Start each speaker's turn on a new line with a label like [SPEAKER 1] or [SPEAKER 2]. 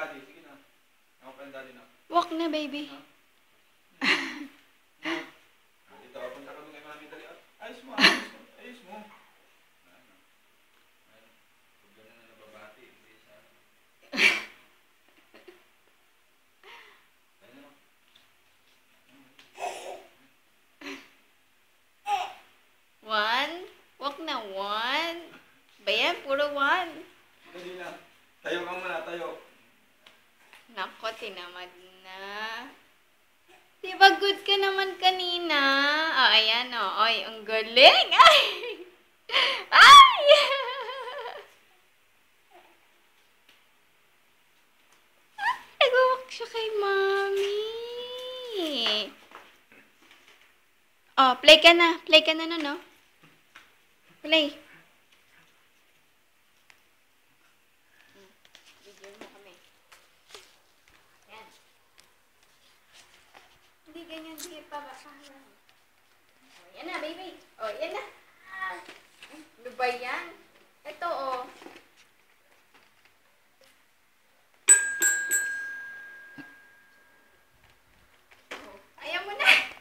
[SPEAKER 1] daddy. Sige na. Ako pa yung daddy na.
[SPEAKER 2] Walk na, baby.
[SPEAKER 1] Dito, punta kami kay mami. Dali. Ayos mo, ayos mo. Ayos mo. Huwag ganun na nababati. Hindi sa...
[SPEAKER 2] One. Walk na, one. Bayan, puro one.
[SPEAKER 1] Dali na. Tayo ka muna, tayo.
[SPEAKER 2] Nako, tinamad na. Diba good ka naman kanina? Oh, ayan o. Oh. Ay, ang galing. Ay! Ay! Nagwawak siya kay mami. Oh, play ka na. Play ka na nun, no? Play. Video mo kami. Yan. Hindi ganyan, sige pa. Oh, yan na, baby. Oh, yan na.